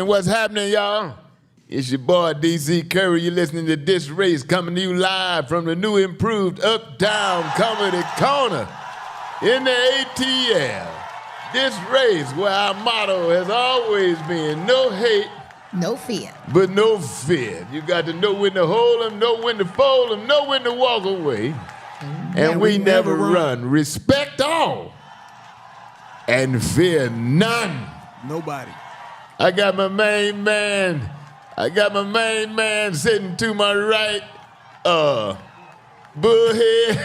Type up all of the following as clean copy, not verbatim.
And what's happening, y'all? It's your boy, DC Curry. You're listening to DisRace, coming to you live from the new improved Uptown Comedy Corner in the ATL. DisRace, where our motto has always been no hate, no fear. But no fear. You got to know when to hold them, know when to fold them, know when to walk away. And we never run. Respect all and fear none. Nobody. I got my main man sitting to my right, Bullhead.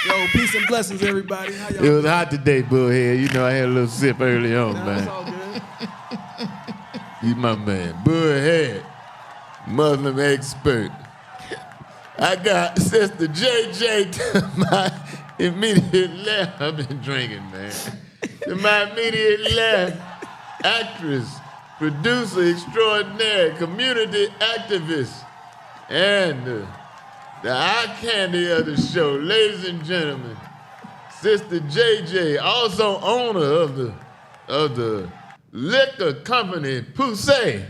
Yo, peace and blessings, everybody. How y'all It was hot today, Bullhead. You know, I had a little sip early on, doing? man. It's all good. You my man. Bullhead, Muslim expert. I got Sister JJ to my immediate left. I've been drinking, man. To my immediate left, actress, producer extraordinaire, community activist, and the eye candy of the show, ladies and gentlemen, Sister JJ, also owner of the liquor company Poussey.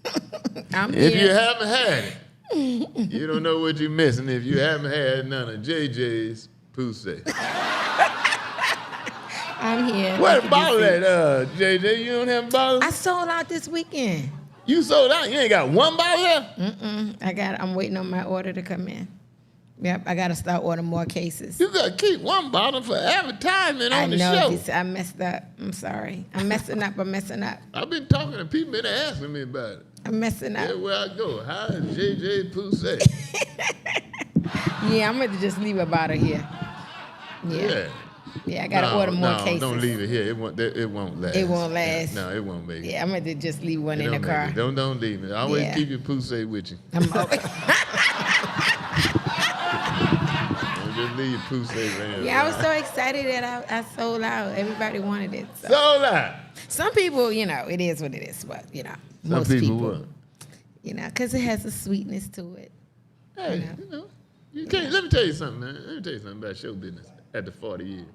If you haven't had it, you don't know what you're missing if you haven't had none of JJ's Poussey. I'm here. What a bottle at, JJ? You don't have a bottle? I sold out this weekend. You sold out? You ain't got one bottle left? I'm waiting on my order to come in. Yep, I got to start ordering more cases. You got to keep one bottle for advertisement on the show. I know. I messed up. I'm sorry. I'm messing up. I've been talking to people that are asking me about it. I'm messing up. Everywhere I go, how is JJ Poussey? Yeah, I'm going to just leave a bottle here. Yeah, I got to order more cases. Don't leave it here. It won't last. It won't last. No, it won't make it. Yeah, I'm going to just leave one in the car. Don't leave it. Always keep your Poussey with you. I'm always... Don't just leave your Poussey around. Yeah, I was so excited that I sold out. Everybody wanted it. So. Sold out. Some people, it is what it is. But, most people what? Because it has a sweetness to it. Hey, you can't. Let me tell you something, man. Let me tell you something about show business after 40 years.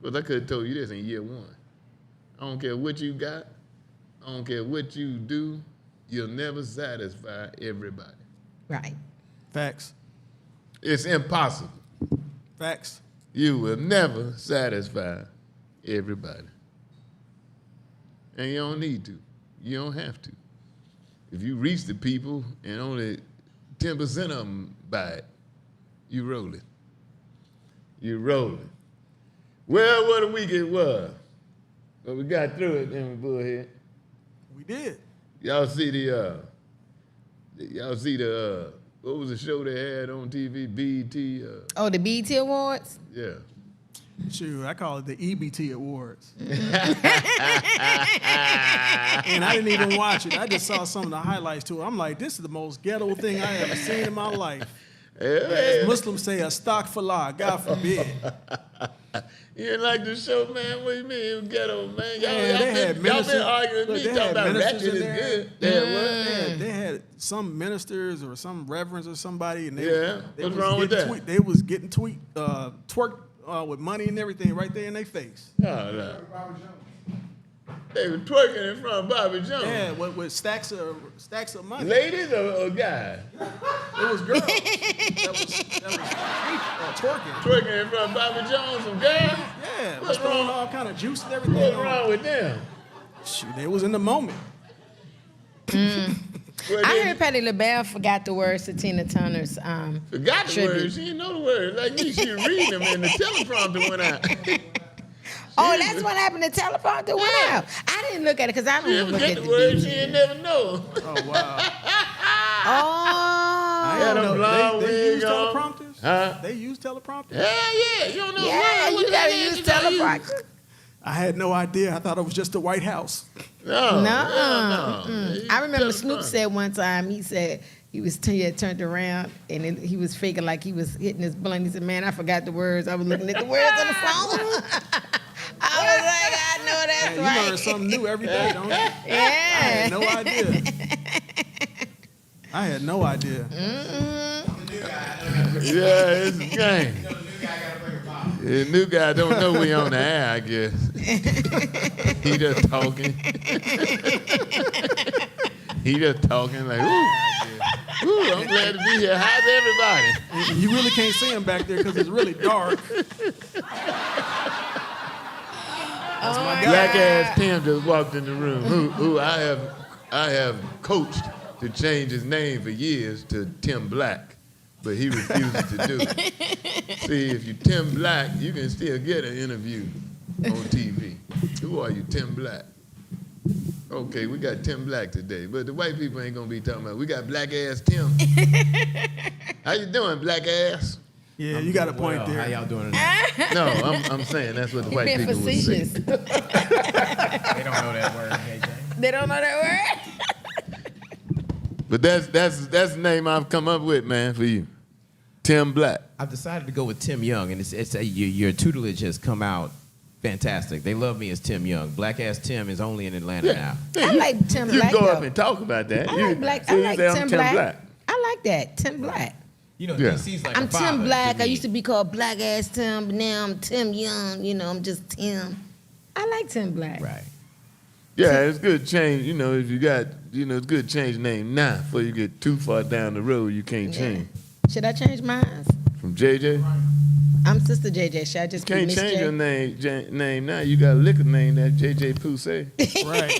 Because I could have told you this in year one. I don't care what you got. I don't care what you do. You'll never satisfy everybody. Right. Facts. It's impossible. Facts. You will never satisfy everybody. And you don't need to. You don't have to. If you reach the people and only 10% of them buy it, you rolling. You rolling. Well, what a week it was. But we got through it, then we Bullhead. We did. Y'all see the what was the show they had on TV? BET? The BET Awards? Yeah. Shoot, I call it the EBT Awards. And I didn't even watch it. I just saw some of the highlights to it. I'm like, this is the most ghetto thing I ever seen in my life. As Muslims say, astaghfirullah, God forbid. You didn't like the show, man? What do you mean it was ghetto, man? Y'all been arguing with me, talking about ratchet is good. They had some ministers or some reverends or somebody. And what's wrong with that? They was getting twerked with money and everything right there in their face. Oh, no. They were twerking in front of Bobby Jones. Yeah, with stacks of money. Ladies or guys? It was girls. that was twerking. Twerking in front of Bobby Jones, some girls? Yeah, was throwing all kind of juice and everything. What's wrong with them? Shoot, they was in the moment. I heard Patti LaBelle forgot the words to Tina Turner's Forgot the words? She didn't know the words. Like me, she read them and the teleprompter went out. That's what happened. The teleprompter went out. I didn't look at it because I don't look at the words. She didn't never know. Oh, wow. I don't know. They use teleprompters? Huh? They use teleprompters? Hell yeah. You don't know you got to use teleprompter. I had no idea. I thought it was just the White House. No. I remember Snoop said one time, he said he had turned around and he was faking like he was hitting his blunt. He said, man, I forgot the words. I was looking at the words on the phone. I was like, I know that's right. You learn something new every day, don't you? Yeah. I had no idea. I had no idea. Yeah, it's a game. The new guy don't know we on the air, I guess. He just talking. He just talking like, ooh, I'm glad to be here. How's everybody? You really can't see him back there because it's really dark. That's my guy. Black ass Tim just walked in the room. Who I have coached to change his name for years to Tim Black, but he refuses to do it. See, if you Tim Black, you can still get an interview on TV. Who are you, Tim Black? Okay, we got Tim Black today, but the white people ain't gonna be talking about. We got black ass Tim. How you doing, black ass? Yeah, you got a point there. How y'all doing today? No, I'm saying that's what the white people would say. facetious. They don't know that word, KJ. They don't know that word? But that's the name I've come up with, man, for you, Tim Black. I've decided to go with Tim Young, and your tutelage has come out fantastic. They love me as Tim Young. Black ass Tim is only in Atlanta now. I like Tim You Black. can go up though. and talk about that. I like Black. So I you like say I'm Tim Tim Black. Black. I like that, Tim Black. You know, Yeah. DC's like I'm a father Tim Black. to I me. used to be called Black Ass Tim, but now I'm Tim Young. You know, I'm just Tim. I like Tim Black. Right. Yeah, it's good to change. You know, if you got, it's good to change the name now before you get too far down the road. You can't change. Should I change mine? From JJ, I'm Sister JJ. Should I just be can't Miss change J? your name now. You got a liquor name that JJ Poussey. Right.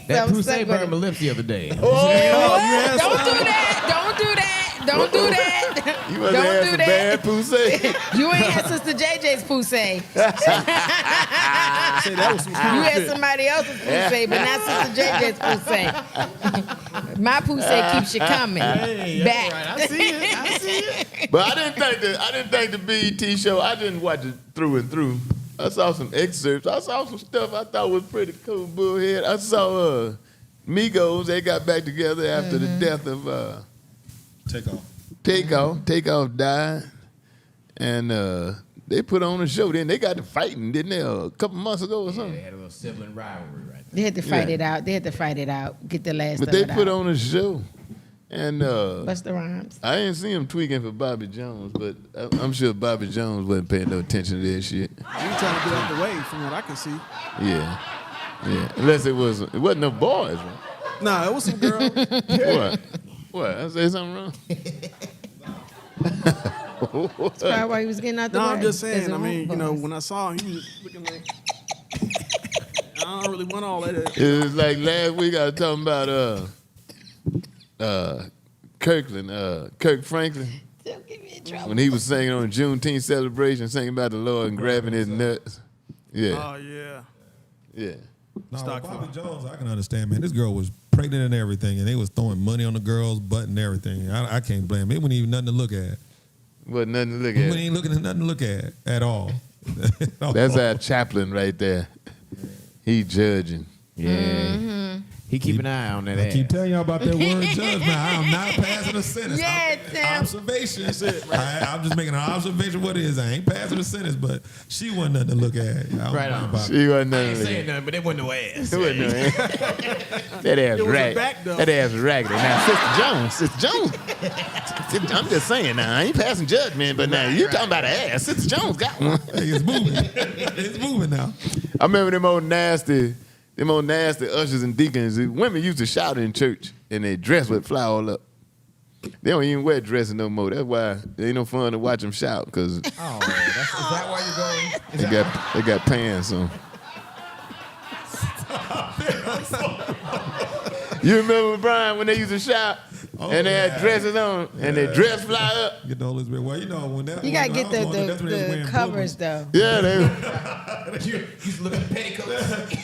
That I'm Poussey stuck with burned it. my lips the other day. Oh, Don't do that. Don't do that. Don't do that. You must Don't have do some that. bad Poussey. You ain't had Sister JJ's Poussey. Say that was some You had counterfeit. somebody else's Poussey, but not Sister JJ's Poussey. My Poussey keeps you coming back. Right. I see it. But I didn't think the BET show. I didn't watch it through and through. I saw some excerpts. I saw some stuff I thought was pretty cool. Bullhead. I saw Migos. They got back together after the death of Takeoff died, and they put on a show. Then they got to fighting, didn't they? A couple months ago or Yeah, something. they had a little sibling rivalry right there. They had to fight Yeah. it out. They had to fight it out. Get the last But of they it put out. on a show, and What's the rhymes? I didn't see him tweaking for Bobby Jones, but I'm sure Bobby Jones wasn't paying no attention to that shit. You trying to get out the way from what I can see. Yeah. Unless it wasn't no boys. Right? Nah, it was some girl. What? I say something wrong? That's probably why he was getting out the No, way. I'm just saying. There's I mean, no boys. when I saw him, he was looking like. I don't really want all that. It was like last week I was talking about Kirk Franklin, Don't get me in trouble. when he was singing on Juneteenth celebration, singing about the Lord and grabbing his nuts. Yeah, Oh yeah. yeah. No, Stock Bobby car. Jones, I can understand, man. This girl was pregnant and everything, and they was throwing money on the girl's butt and everything. I can't blame them. It wasn't even nothing to look at. Wasn't nothing to look It at. wasn't even looking at nothing to look at all. That's our chaplain right there. He judging. Yeah. He keep an eye on that I ass. keep telling y'all about that word judgment. I am not passing a sentence. Yeah, Tim. Observation. That's it. I'm just making an observation of what it is. I ain't passing a sentence, but she wasn't nothing to look at. Right on. She wasn't I nothing ain't to look saying at. nothing, but it wasn't no ass. It wasn't no ass. That ass It was a raggedy. back, though. That ass raggedy. Now, Sister Jones. I'm just saying now, I ain't passing judgment, but now you talking about an ass. Sister Jones got one. Hey, it's moving. It's moving now. I remember them old nasty ushers and deacons. Women used to shout in church, and their dress would fly all up. They don't even wear dresses no more. That's why it ain't no fun to watch them shout, because Oh, is that why you're going? they got pants on. You remember, Brian, when they used to shout, and they had dresses on, and their dress fly up? Get the Holy Spirit. Well, you know, when that You gotta when get I was going, that's when they was the wearing covers bloomers. though. Yeah, they. You used to look at the petticoats.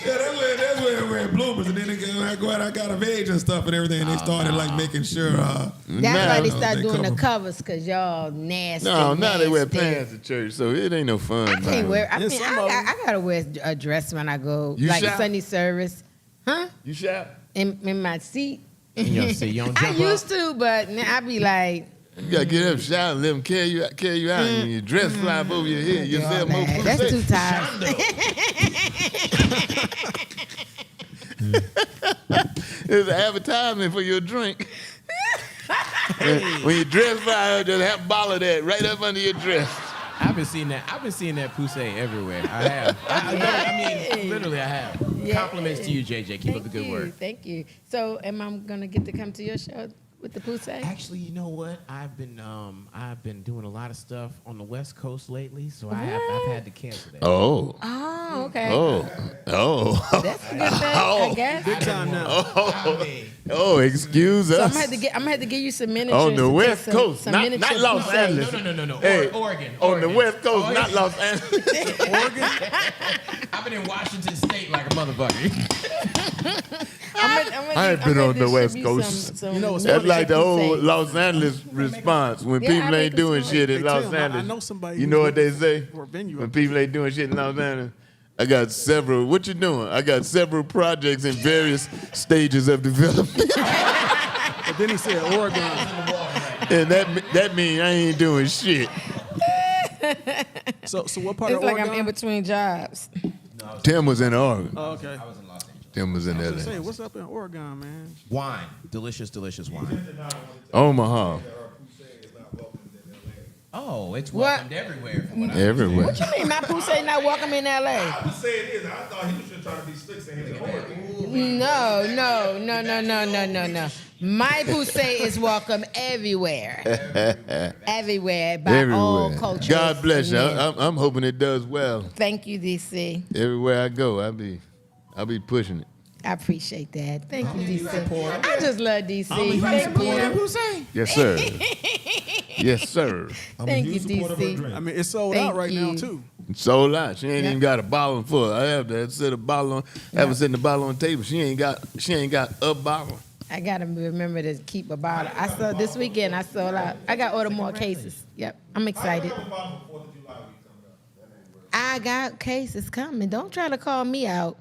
Yeah, that's where they wearing bloomers, and then they go out, I got of age and stuff and everything, and they started like making sure. That's Now- why they No, start they doing the cover. covers, cause y'all nasty. No, now they wear nasty. pants to church, so it ain't no fun. I can't man. wear. I Yeah, mean, some of 'em. I gotta wear a dress when I go, You like shout? Sunday service, huh? You shout? In my seat. You don't see, you don't I jump used to, but now I be like, You gotta get up, shout, and let them carry you out, and your dress fly up over your head. You feel more "Nah, that's too tight. It's an advertisement for your drink. When your dress fly up, just have a bottle of that right up under your dress. I've I've been seeing that. I've been seeing that poussey everywhere. I have. I mean, literally, I have. Yeah. Compliments to you, JJ. Keep up the good work. Thank you. So, am I gonna get to come to your show with the poussey? Actually, you know what? I've been doing a lot of stuff on the West Coast lately, so I've had to cancel that. Oh. Oh, okay. Oh. That's a good thing, I guess. Big time now. Oh, excuse So I'm us. gonna have to give you some miniatures. On the to West take Coast, some not miniature Los poussey. Angeles. No. Hey, Oregon. On the West Coast, Oregon. not Los Angeles. I've been in Washington State like a motherfucker. I ain't been on the West Coast. You know, it's That's funny like the that old Los Angeles response. When Yeah, people I ain't think doing it's shit Hey, in Los Tim, I Angeles, know somebody you who's know what they looking say? for a venue When up people ain't doing shit in Los Angeles, I got several. What you doing? I got several projects in various stages of development, But then he said Oregon. and that means I ain't doing shit. So what part It's of like Oregon? I'm in between jobs. Tim was in Oregon. Oh, okay. I was in Los Angeles. Tim was in Say, LA. what's up in Oregon, man? Wine, delicious wine. Omaha, Oh, it's What? welcomed everywhere. From what I everywhere. What you mean my poussey not welcome in L.A.? I say it is. I thought he was just trying to be slick saying he's in Oregon. No. My poussey is welcome everywhere. Everywhere by all Everywhere. cultures. God bless you. and men. I'm hoping it does well. Thank you, DC. Everywhere I go, I'll be pushing it. I appreciate that. Thank you, DC. I just love DC. Thank you. Yes, sir. Yes, sir. I'm Thank a you, huge supporter of her DC. drink. I mean, it's sold Thank out right now you. too. Sold out. She ain't Yeah. even got a bottle full. I have to set a bottle on. Have her setting the bottle on the table. She ain't got a bottle. I gotta remember to keep a bottle. I sold this weekend. I sold out. I got to order more cases. Yep, I'm excited. I got cases coming. Don't try to call me out.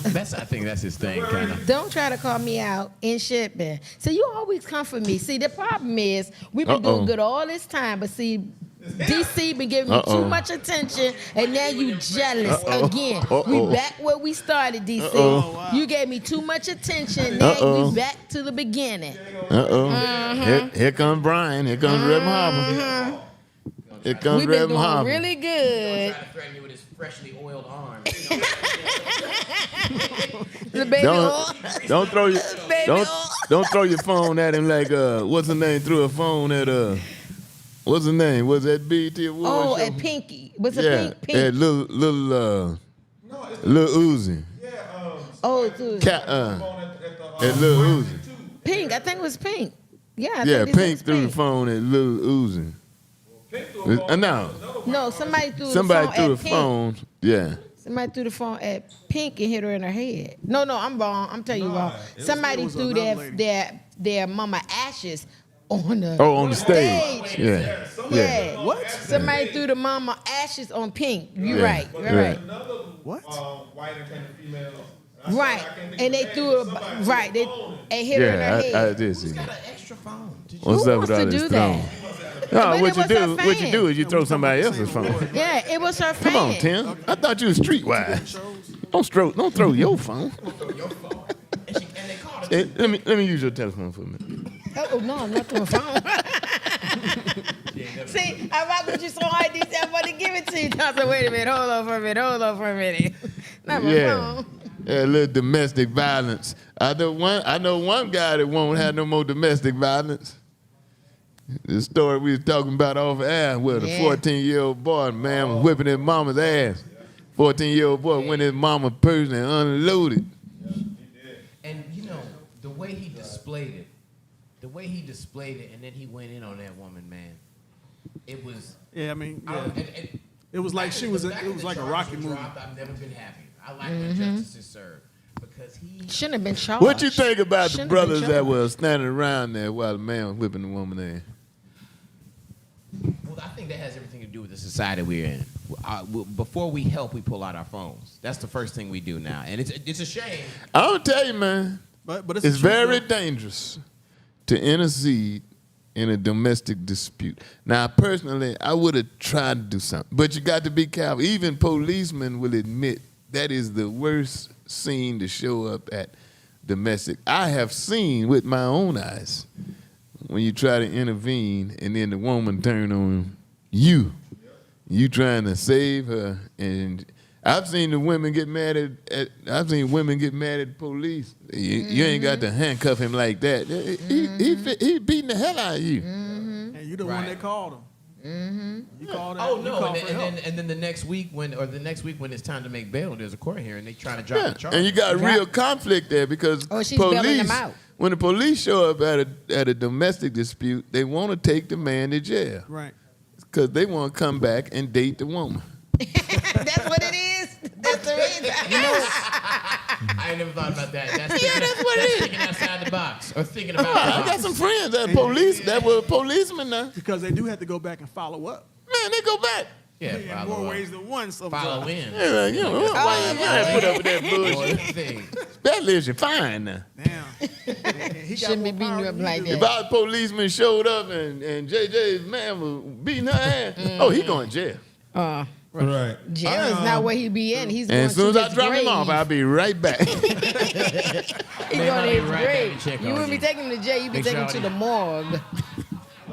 I think that's his thing, kind of. Don't try to call me out in shipping. So you always come for me. See, the problem is we've been doing good all this time, but see, DC been giving me too much attention, and now you jealous again. We back where we started, DC. You gave me too much attention. Now we back to the beginning. Here comes Brian. Here comes Reverend Harper. Here comes We've been Reverend doing Harper. really good. Trying to threaten you with his freshly oiled arm. The baby oil. Don't throw your Baby oil. don't throw your phone at him like what's her name threw a phone at what's her name? Was that BT Awards Oh, show? at Pinky. Was it Yeah, Pink? at little Uzi. Oh, dude. At Lil Uzi. Pink. I think it was Pink. Yeah, I Yeah, think this Pink was threw the phone at Lil Uzi. No, No, somebody threw somebody the phone threw at the Pink. phone. Yeah. Somebody threw the phone at Pink and hit her in her head. No, I'm wrong. I'm telling you wrong. Somebody it was threw another lady. their mama ashes on the On the stage. Yeah. Yeah. What? Somebody threw the mama ashes on Pink. You're Yeah. right. You're Yeah. right. What? White and kind of female. Right. And they threw it right. They hit her in her Yeah, I head. did see Got that. an extra phone. Did you? What's Who up with wants all to this do throne? that? No, But what it you was her do? What you fan. do is you throw somebody else's phone. Yeah, it was her fan. Come on, Tim. I thought you was streetwise. Don't throw your phone. And they called it. Hey, let me use your telephone for a minute. Oh no, I'm not throwing a phone. See, I rock with you so hard, DC. I'm about to give it to you. I said, wait a minute, hold on for a minute. Not my Yeah. phone. Yeah, a little domestic violence. I know one guy that won't have no more domestic violence. The story we was talking about off air where the Yeah. 14-year-old boy, man, was whipping his mama's ass. 14-year-old boy went his mama purse and unloaded. And you know, the way he displayed it, and then he went in on that woman, man. It was. Yeah, I mean, I yeah. don't- and It was like back she in was. the- back It in was the like a charges Rocky were movie. dropped, I've never been happier. I like when justice is served because he. Shouldn't have been charged. What you think about the Shouldn't have brothers been that charged. were standing around there while the man was whipping the woman ass? Well, I think that has everything to do with the society we're in. Before we help, we pull out our phones. That's the first thing we do now, and it's a shame. I'll tell you, man, But it's the truth, very though. dangerous to intercede in a domestic dispute. Now, personally, I would have tried to do something, but you got to be careful. Even policemen will admit that is the worst scene to show up at domestic. I have seen with my own eyes when you try to intervene and then the woman turn on you. You trying to save her, and I've seen the women get mad at I've seen women get mad at the police. You ain't got to handcuff him like that. He beating the hell out of you. And you the one that called him. You called him. Oh no! And then the next week when it's time to make bail, there's a court hearing. They trying to drop the charge. And you got real conflict there because she's bailing them out. When the police show up at a domestic dispute, they want to take the man to jail. Right. Because they want to come back and date the woman. That's what it is. That's the reason. I ain't never thought about that. That's thinking outside the box or thinking about the I box. got some friends that were policemen now. Because they do have to go back and follow up. Man, they go back. Yeah, In follow more up. ways than one. Follow in. Yeah, you know, why you put up with that bullshit? Thing. Especially if you're fine now. Damn. He got Shouldn't be more beating power you up than like do. If our policeman showed up and JJ's man was beating her ass, oh, he going to jail. Right. Jail is not where he be in. He's And going as soon as to I his drop him grave. off, I'll be right back. He's going to his right there to grave. check You on wouldn't be you. taking him to jail. You'd be Make taking him sure to the morgue.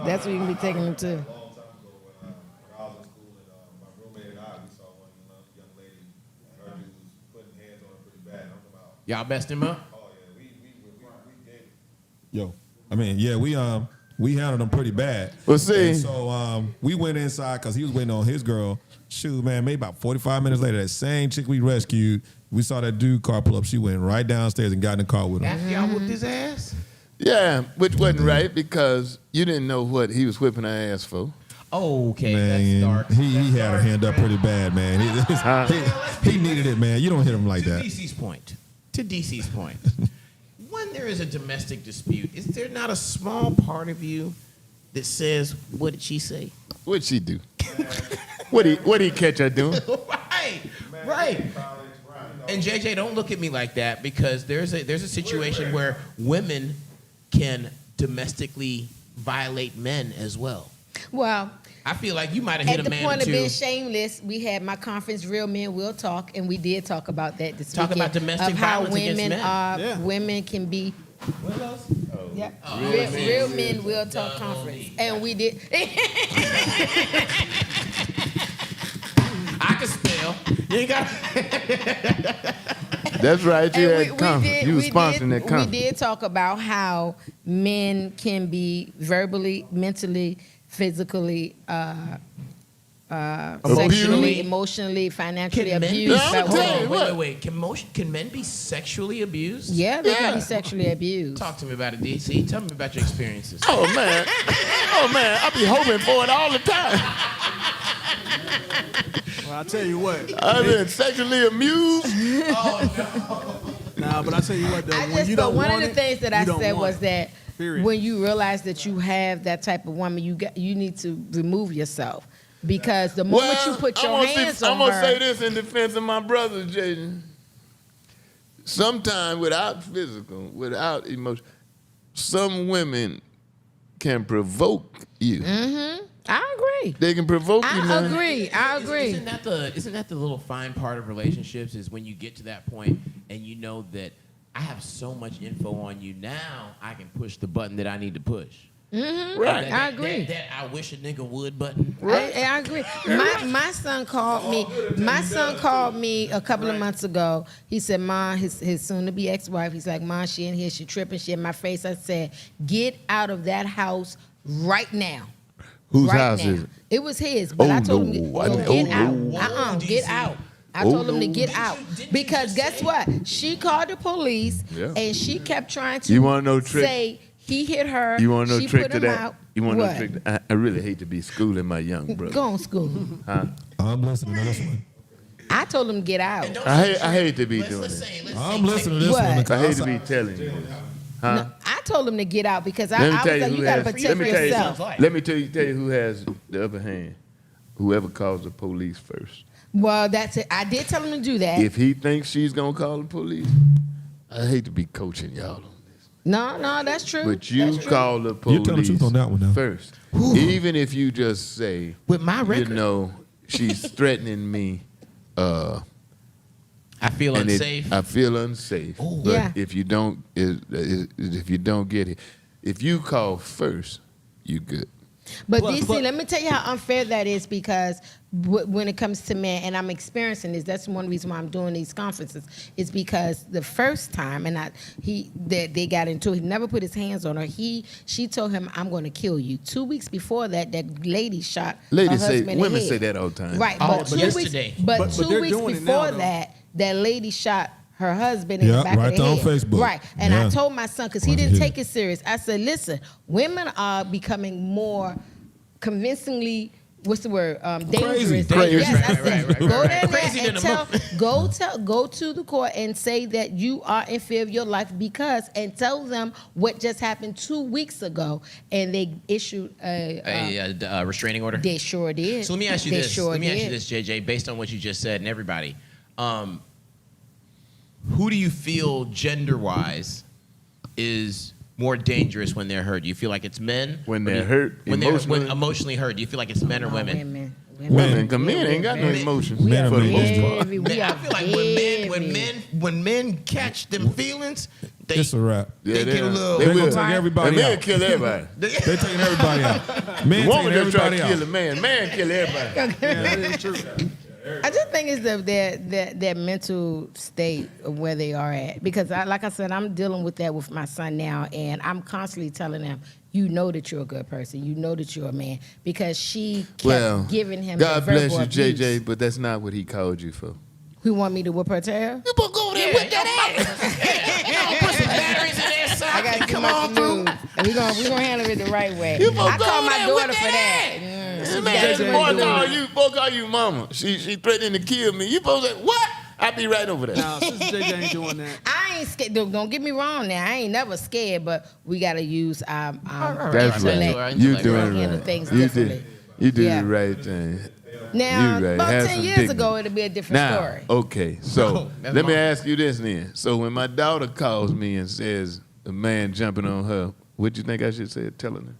That's where you can be taking him to. A long time ago when I was in school and my roommate and I, we saw one young lady, her dude was putting hands on her pretty bad. I'm talking about, Y'all messed him up. oh yeah, we gave it. Yo, I mean, yeah, we handled him pretty bad. Well, see. And so we went inside because he was waiting on his girl. Shoot, man, maybe about 45 minutes later, that same chick we rescued, we saw that dude car pull up. She went right downstairs and got in the car with him. After y'all whooped his ass. Yeah, which wasn't right because you didn't know what he was whipping her ass for. Oh, okay, Man, that's dark. he had her hand up pretty bad, man. He needed it, man. You don't hit him like To that. DC's point, when there is a domestic dispute, is there not a small part of you that says, "What did she say?" What'd she do? What'd he catch her doing? Right. And JJ, don't look at me like that because there's a situation where women can domestically violate men as well. Well, I feel like you might have hit at a the man point or of two. being shameless, we had my conference, Real Men Will Talk, and we did talk about that this Talk weekend. about domestic of how violence against women men. Yeah. women can be. Yep. Real Men Will Talk conference, and we did. I can spell. You ain't got. That's right. You And had conference. You was sponsoring that We conference. did talk about how men can be verbally, mentally, physically, sexually, emotionally, financially Can men be abused. Yeah, I'm by telling women. you. Wait. Can men be sexually abused? Yeah, they can Yeah. be sexually abused. Talk to me about it, DC. Tell me about your experiences. Oh man, I be hoping for it all the time. Well, I tell you what. I've been sexually amused. Nah, but I tell you what, though, I when just you but don't one of want the it, things that you I don't said want was it. that Period. when you realize that you have that type of woman, you need to remove yourself because the moment you put your hands I'm on gonna her, say this in defense of my brother, Jaden. Sometimes without physical, without emotion, some women can provoke you. I agree. They can provoke you. I man. agree. I agree. Isn't that the little fine part of relationships is when you get to that point and you know that I have so much info on you now, I can push the button that I need to push. Right. I agree. That I wish a nigga would button. I agree. My son called me. My son called me a couple of months ago. He said, "Ma, his soon-to-be ex-wife." He's like, "Ma, she in here. She tripping. She in my face." I said, "Get out of that house right now." Whose right house now. is it? It was his, but Oh, I told him no. to get out. no. Get DC. out. I Oh, told him to no. get out Didn't you because just guess say- what? She called the police Yeah. and she kept trying to You wanna know trick? say he hit her. You want to know she trick put to him that? Out. You want to know What? trick? I really hate to be schooling my young brother. Go on school. I'm listening to this one. I told him to get out. I hate to be doing Let's it. say, I'm listening to this What? one. I hate because to be telling you. No, I told him to get out because I Let me was tell like, you you who got to has. protect Let me tell you. yourself. Let me tell you who has the upper hand. Whoever calls the police first. Well, that's it. I did tell him to do that. If he thinks she's gonna call the police, I hate to be coaching y'all on this, No, that's true. but you That's true. call the You police tell the truth on that one now. first. Even if you just say, with my record, you know, she's threatening me. I feel And unsafe. I feel unsafe. But Yeah. if you don't get it, if you don't get it, if you call first, you good. But DC, let me tell you how unfair that is because when it comes to men, and I'm experiencing this, that's one reason why I'm doing these conferences, is because the first time, and they got into it, he never put his hands on her. She told him, "I'm going to kill you." 2 weeks before that, that lady shot her husband in the women head. say that all the time. Right, Oh, but but yesterday. But they're 2 weeks doing it before now, that lady shot her husband in the back right of the there on head. Facebook. Right, and Yeah. I told my son, because he didn't take it serious, I said, listen, women are becoming more convincingly, what's the word, dangerous. Crazy. Yes, I said, right. go down Crazy there and than a go to the court and say that you are in fear of your life and tell them what just happened 2 weeks ago, and they issued a restraining order. They sure did. So let me ask you They this. sure Let me ask you did. this, JJ, based on what you just said and everybody. Who do you feel gender-wise is more dangerous when they're hurt? Do you feel like it's men? When they're hurt, when emotionally? they're emotionally hurt, do you feel like it's men or women? Women, because men ain't got no emotions Men are for the most part. I feel like when men catch them feelings, they It's a wrap. they get a little. They will. gonna take everybody The man out. kill everybody. They taking everybody out. Men The woman taking just try everybody to kill out. the man. Man kill everybody. That is true. I just think it's their mental state of where they are at. Because, like I said, I'm dealing with that with my son now, and I'm constantly telling him, you know that you're a good person. You know that you're a man. Because she kept giving him God the verbal bless you, abuse. JJ, but that's not what he called you for. Who want me to whip her tail? You supposed to go over there and whip that ass. Put some batteries in there, son. I got Come on through. And we gonna handle it the right way. You supposed I to go call over my there and whip daughter for that. This man, the boy call you mama. She threatening to kill me. You supposed to say, what? I be right over there. Nah, Sister JJ ain't doing that. I ain't scared. Don't get me wrong now. I ain't never scared, but we gotta use our That's intellect. right. You doing handle right. things You differently. did the Yeah. right thing. Now, You right. about Have 10 some years dignity. ago, it'll be a different Now, story. okay, so That's let me mom. ask you this then. So when my daughter calls me and says a man jumping on her, what you think I should say telling her?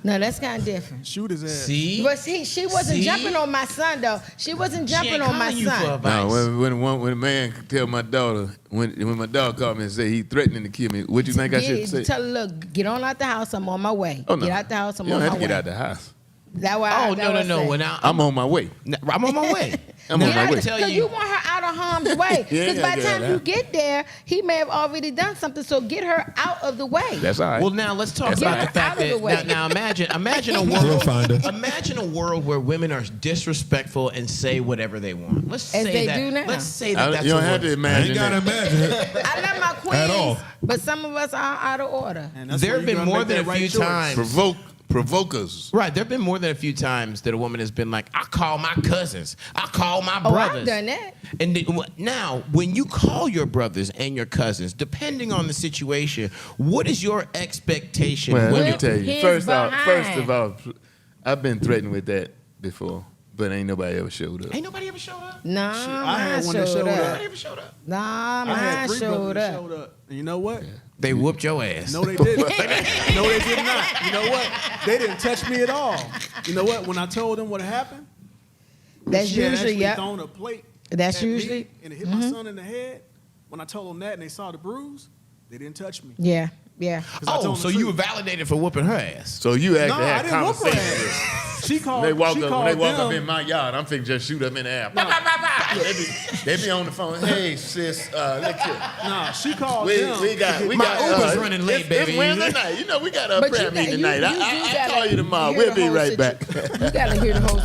No, that's kind of different. Shoot his ass. See? But she wasn't See? jumping on my son, though. She wasn't She ain't jumping on my calling you for son. advice. No, when a man tell my daughter, when my daughter called me and say he threatening to kill me, what you think I should say? Tell her, look, get on out the house. I'm on my way. Oh, no. Get out the house. I'm You on don't my have to way. get out the house. That why? Oh, no. When I'm on my way. I'm on my way. I'm on my way. tell Because you. you want her out of harm's way. Yeah, Because by the get time out. you get there, he may have already done something. So get her out of the way. That's all right. Well, now let's talk That's about all the right. fact Out of the way. that now imagine a We'll world. find her. Imagine a world where women are disrespectful and say whatever they want. Let's As say they that. do now. Let's say that that's you don't a have to world. I imagine ain't gotta that. imagine it. I love my queens, all. but some of us are out of order. And that's There where have you been gotta more make than that a right few choice. times. Provokers. Right, there have been more than a few times that a woman has been like, I call my cousins, I call my Oh, brothers. I've done that. And now, when you call your brothers and your cousins, depending on the situation, what is your expectation? Well, when let me you- tell you. His First behind. of all, I've been threatened with that before, but ain't nobody ever showed up. Ain't nobody ever showed up? Nah, I had mine one that showed showed up. up. Nobody ever showed up? Nah, I had mine 3 brothers showed that up. showed up. And you know what? They whooped your ass. No, they didn't. No, they did not. You know what? They didn't touch me at all. You know what? When I told them what happened, That's she had usually, actually yep. thrown a plate. That's at me, usually- and it hit my son in the head. When I told them that and they saw the bruise, they didn't touch me. Yeah, yeah. 'Cause I told Oh, them so the you were truth. validated for whooping her ass. So you actually No, I had didn't whoop her conversations. ass. She called. When they walk she up, called when they walk them. up in my yard, I'm finna just shoot them in the air. They be on the phone. Hey sis, look here. Nah, she called We them. got My Uber's running late, it's baby. Wednesday night. You know we got a But prayer you got- meeting you- tonight. you I'll gotta call you tomorrow. hear We'll the be whole right back. You gotta hear the whole